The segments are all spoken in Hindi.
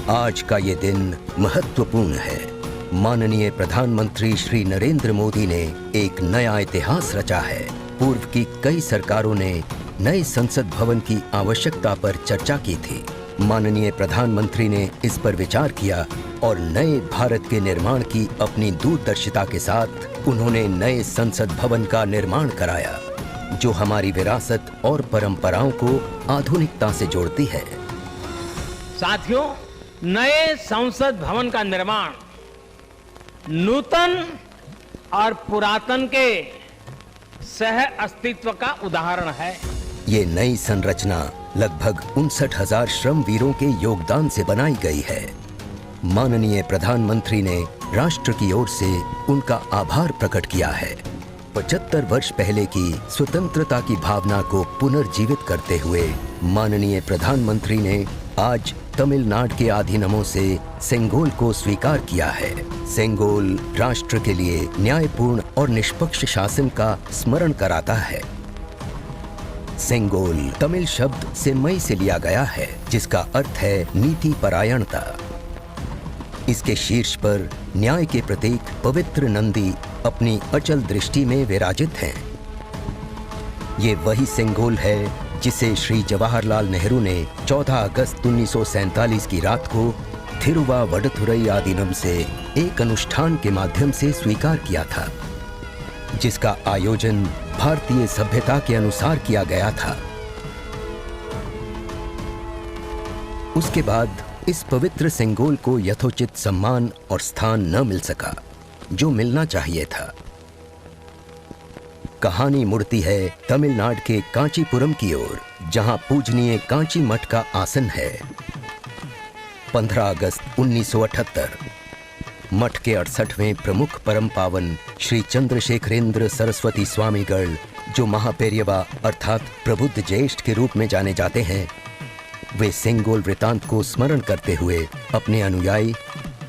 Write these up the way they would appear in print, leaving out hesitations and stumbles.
आज का ये दिन महत्वपूर्ण है। माननीय प्रधानमंत्री श्री नरेंद्र मोदी ने एक नया इतिहास रचा है। पूर्व की कई सरकारों ने नए संसद भवन की आवश्यकता पर चर्चा की थी। माननीय प्रधानमंत्री ने इस पर विचार किया और नए भारत के निर्माण की अपनी दूरदर्शिता के साथ उन्होंने नए संसद भवन का निर्माण कराया, जो हमारी विरासत और परंपराओं को आधुनिकता से जोड़ती है। साथियों, नए संसद भवन का निर्माण नूतन और पुरातन के सह अस्तित्व का उदाहरण है। ये नई संरचना लगभग 59,000 श्रमवीरों के योगदान से बनाई गई है। माननीय प्रधानमंत्री ने राष्ट्र की ओर से उनका आभार प्रकट किया है। 75 वर्ष पहले की स्वतंत्रता की भावना को पुनर्जीवित करते हुए माननीय प्रधानमंत्री ने आज तमिलनाडु के अधिनियमों से सेंगोल को स्वीकार किया है। सेंगोल राष्ट्र के लिए न्यायपूर्ण और निष्पक्ष शासन का स्मरण कराता है। सेंगोल तमिल शब्द सेम्मई से लिया गया है, जिसका अर्थ है नीति परायणता। इसके शीर्ष पर न्याय के प्रतीक पवित्र नंदी अपनी अचल दृष्टि में विराजित हैं। ये वही सेंगोल है जिसे श्री जवाहरलाल नेहरू ने 14 अगस्त 1947 की रात को थिरुवावडथुरई अधिनियम से एक अनुष्ठान के माध्यम से स्वीकार किया था, जिसका आयोजन भारतीय सभ्यता के अनुसार किया गया था। उसके बाद इस पवित्र सेंगोल को यथोचित सम्मान और स्थान न मिल सका, जो मिलना चाहिए था। कहानी मुड़ती है तमिलनाडु के कांचीपुरम की ओर, जहां पूजनीय कांची मठ का आसन है। 15 अगस्त 1978 मठ के 68वें प्रमुख परम पावन श्री चंद्रशेखरेंद्र सरस्वती स्वामीगढ़, जो महापेरियवा अर्थात प्रबुद्ध ज्येष्ठ के रूप में जाने जाते हैं, वे सेंगोल वृतांत को स्मरण करते हुए अपने अनुयायी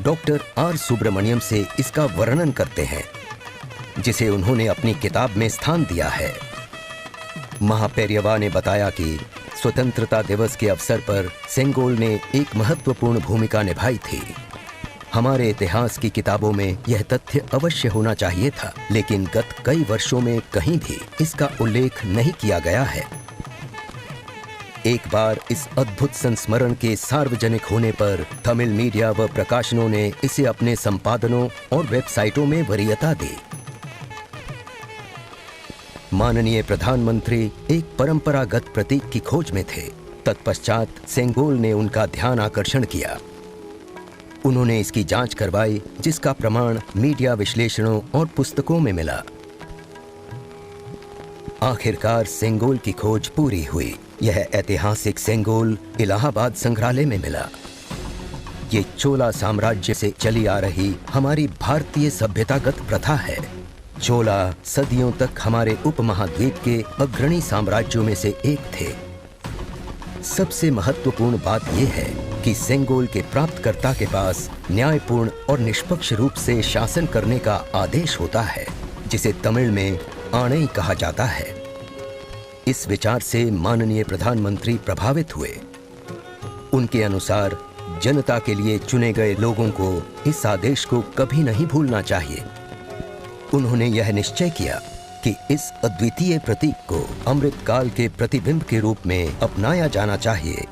डॉक्टर आर सुब्रमण्यम से इसका वर्णन करते हैं, जिसे उन्होंने अपनी किताब में स्थान दिया है। महापेरियवा ने बताया कि स्वतंत्रता दिवस के अवसर पर सेंगोल ने एक महत्वपूर्ण भूमिका निभाई थी। हमारे इतिहास की किताबों में यह तथ्य अवश्य होना चाहिए था, लेकिन गत कई वर्षों में कहीं भी इसका उल्लेख नहीं किया गया है। एक बार इस अद्भुत संस्मरण के सार्वजनिक होने पर तमिल मीडिया व प्रकाशनों ने इसे अपने संपादनों और वेबसाइटों में वरीयता दी। माननीय प्रधानमंत्री एक परंपरागत प्रतीक की खोज में थे। तत्पश्चात सेंगोल ने उनका ध्यान आकर्षण किया। उन्होंने इसकी जांच करवाई, जिसका प्रमाण मीडिया विश्लेषणों और पुस्तकों में मिला। आखिरकार सेंगोल की खोज पूरी हुई। यह ऐतिहासिक सेंगोल इलाहाबाद संग्रहालय में मिला। ये चोला साम्राज्य से चली आ रही हमारी भारतीय सभ्यतागत प्रथा है। चोला सदियों तक हमारे उपमहाद्वीप के अग्रणी साम्राज्यों में से एक थे। सबसे महत्वपूर्ण बात यह है कि सेंगोल के प्राप्तकर्ता के पास न्यायपूर्ण और निष्पक्ष रूप से शासन करने का आदेश होता है, जिसे तमिल में आणई कहा जाता है। इस विचार से माननीय प्रधानमंत्री प्रभावित हुए। उनके अनुसार जनता के लिए चुने गए लोगों को इस आदेश को कभी नहीं भूलना चाहिए। उन्होंने यह निश्चय किया कि इस अद्वितीय प्रतीक को अमृतकाल के प्रतिबिंब के रूप में अपनाया जाना चाहिए,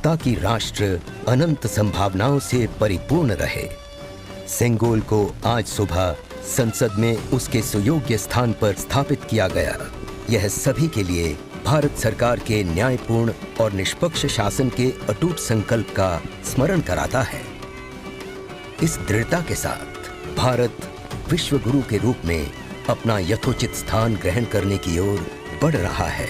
ताकि राष्ट्र अनंत संभावनाओं से परिपूर्ण रहे। सेंगोल को आज सुबह संसद में उसके सुयोग्य स्थान पर स्थापित किया गया। यह सभी के लिए भारत सरकार के न्यायपूर्ण और निष्पक्ष शासन के अटूट संकल्प का स्मरण कराता है। इस दृढ़ता के साथ भारत विश्व गुरु के रूप में अपना यथोचित स्थान ग्रहण करने की ओर बढ़ रहा है।